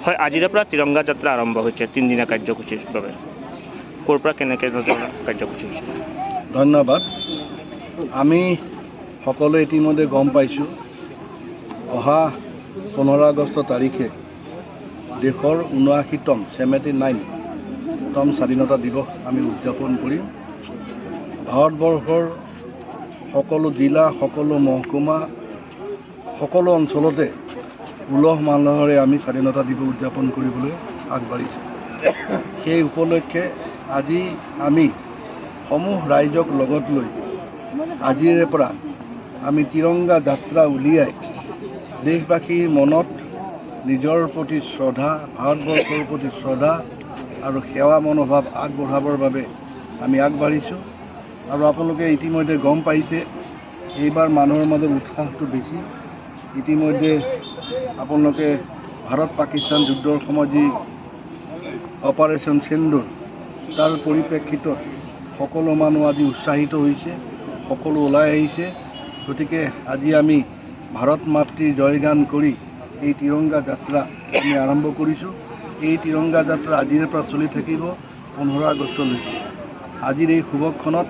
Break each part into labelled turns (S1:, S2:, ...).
S1: হয়, আজিৰ পৰা তিৰংগা যাত্ৰা আৰম্ভ হৈছে 3 দিনীয়া কাৰ্যসূচীৰ বাবে। ক'ৰ পৰা কেনেকৈ কাৰ্যসূচী হৈছে?
S2: ধন্যবাদ। আমি সকলোৱে ইতিমধ্যে গম পাইছোঁ, অহা 15 আগষ্ট তাৰিখে দেশৰ 79তম 79তম স্বাধীনতা দিৱস আমি উদযাপন কৰিম। ভাৰতবৰ্ষৰ সকলো জিলা, সকলো মহকুমা, সকলো অঞ্চলতে উলহ মালহেৰে আমি স্বাধীনতা দিৱস উদযাপন কৰিবলৈ আগবাঢ়িছোঁ। সেই উপলক্ষে আজি আমি সমূহ ৰাইজক লগত লৈ আজিৰে পৰা আমি তিৰংগা যাত্ৰা উলিয়াই দেশবাসীৰ মনত নিজৰ প্ৰতি শ্ৰদ্ধা, ভাৰতবৰ্ষৰ প্ৰতি শ্ৰদ্ধা আৰু সেৱা মনোভাৱ আগবঢ়াবৰ বাবে আমি আগবাঢ়িছোঁ। আৰু আপোনালোকে ইতিমধ্যে গম পাইছে, এইবাৰ মানুহৰ মাজত উৎসাহটো বেছি। ইতিমধ্যে আপোনালোকে ভাৰত পাকিস্তান যুদ্ধৰ সময়ত যি অপাৰেশ্যন সিন্দুৰ, তাৰ পৰিপ্ৰেক্ষিতত সকলো মানুহ আজি উৎসাহিত হৈছে, সকলো ওলাই আহিছে। গতিকে আজি আমি ভাৰত মাতৃৰ জয়গান কৰি এই তিৰংগা যাত্ৰা আমি আৰম্ভ কৰিছোঁ। এই তিৰংগা যাত্ৰা আজিৰে পৰা চলি থাকিব 15 আগষ্টলৈকে। আজিৰ এই শুভক্ষণত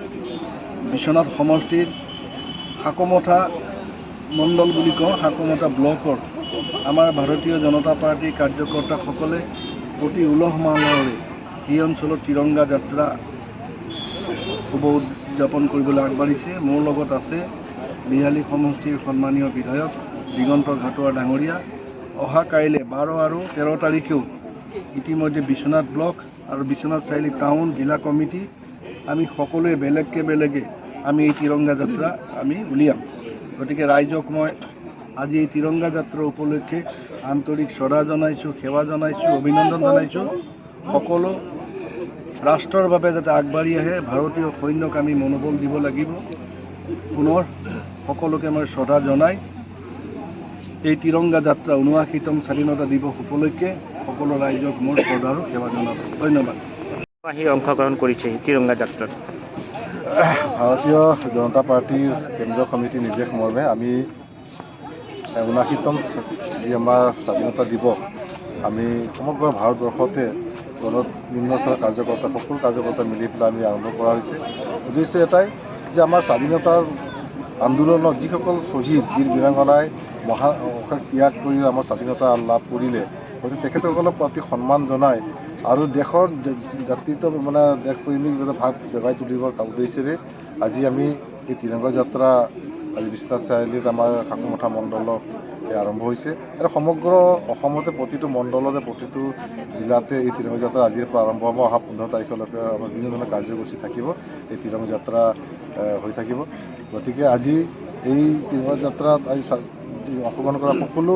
S2: বিশ্বনাথ সমষ্টিৰ সাকমথা মণ্ডল বুলি কওঁ, সাকমথা ব্লকৰ আমাৰ ভাৰতীয় জনতা পাৰ্টীৰ কাৰ্যকৰ্তাসকলে অতি উলহ মালহেৰে এই অঞ্চলত তিৰংগা যাত্ৰা শুভ উদযাপন কৰিবলৈ আগবাঢ়িছে। মোৰ লগত আছে বিহালী সমষ্টিৰ সন্মানীয় বিধায়ক দিগন্ত ঘাটোৱাৰ ডাঙৰীয়া। অহা কাইলৈ 12 আৰু 13 তাৰিখেও ইতিমধ্যে বিশ্বনাথ ব্লক আৰু বিশ্বনাথ চাৰিআলি টাউন জিলা কমিটি আমি সকলোৱে বেলেগে আমি এই তিৰংগা যাত্ৰা আমি উলিয়াম। গতিকে ৰাইজক মই আজি এই তিৰংগা যাত্ৰা উপলক্ষে আন্তৰিক শ্ৰদ্ধা জনাইছোঁ, সেৱা জনাইছোঁ, অভিনন্দন জনাইছোঁ। সকলো ৰাষ্ট্ৰৰ বাবে যাতে আগবাঢ়ি আহে, ভাৰতীয় সৈন্যক আমি মনোবল দিব লাগিব। পুনৰ সকলোকে মই শ্ৰদ্ধা জনাই এই তিৰংগা যাত্ৰা 79তম স্বাধীনতা দিৱস উপলক্ষে সকলো ৰাইজক মোৰ শ্ৰদ্ধা আৰু সেৱা জনালোঁ। ধন্যবাদ।
S1: আহি অংশগ্ৰহণ কৰিছে তিৰংগা যাত্ৰাত।
S3: ভাৰতীয় জনতা পাৰ্টীৰ কেন্দ্ৰীয় সমিতিৰ নিৰ্দেশ মৰ্মে আমি 79তম যি আমাৰ স্বাধীনতা দিৱস আমি সমগ্ৰ ভাৰতবৰ্ষতে নিম্ন স্তৰৰ কাৰ্যকৰ্তা, সকলো কাৰ্যকৰ্তা মিলি পেলাই আমি আৰম্ভ কৰা হৈছে। উদ্দেশ্য এটাই যে আমাৰ স্বাধীনতাৰ আন্দোলনত যিসকল শ্বহীদ বীৰ বীৰাংগনাই অশেষ ত্যাগ কৰি আমাৰ স্বাধীনতা লাভ কৰিলে, গতিকে তেখেতসকলক প্ৰতি সন্মান জনাই আৰু দেশৰ জাতিত্ব দেশ প্ৰেমিক ভাৱ জগাই তুলিবৰ উদ্দেশ্যেৰে আজি আমি এই তিৰংগা যাত্ৰা আজি বিশ্বনাথ চাৰিআলিত আমাৰ সাকমথা মণ্ডলত আৰম্ভ হৈছে। আৰু সমগ্ৰ অসমতে প্ৰতিটো মণ্ডলতে প্ৰতিটো জিলাতে এই তিৰংগা যাত্ৰা আজিৰ পৰা আৰম্ভ হ'ব। অহা 15 তাৰিখলৈকে আমাৰ বিভিন্ন ধৰণৰ কাৰ্যসূচী থাকিব, এই তিৰংগা যাত্ৰা হৈ থাকিব। গতিকে আজি এই তিৰংগা যাত্ৰাত আজি অংশগ্ৰহণ কৰা সকলো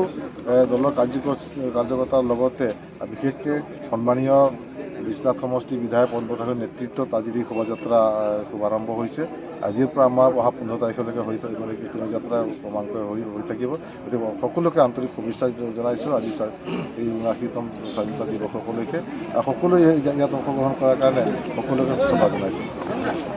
S3: দলৰ কাৰ্যকৰ্তাৰ লগতে বিশেষকৈ সন্মানীয় বিশ্বনাথ সমষ্টিৰ বিধায়ক পদ্মনাথৰ নেতৃত্বত আজিৰ এই শোভাযাত্ৰা শুভাৰম্ভ হৈছে। আজিৰ পৰা আমাৰ অহা 15 তাৰিখলৈকে হৈ থাকিব তিৰংগা যাত্ৰা ক্ৰমান্বয়ে হৈ থাকিব। গতিকে সকলোকে আন্তৰিক শুভেচ্ছা জনাইছোঁ আজি এই 79তম স্বাধীনতা দিৱস উপলক্ষে। সকলোৱে ইয়াত অংশগ্ৰহণ কৰাৰ কাৰণে সকলোকে শ্ৰদ্ধা জনাইছোঁ।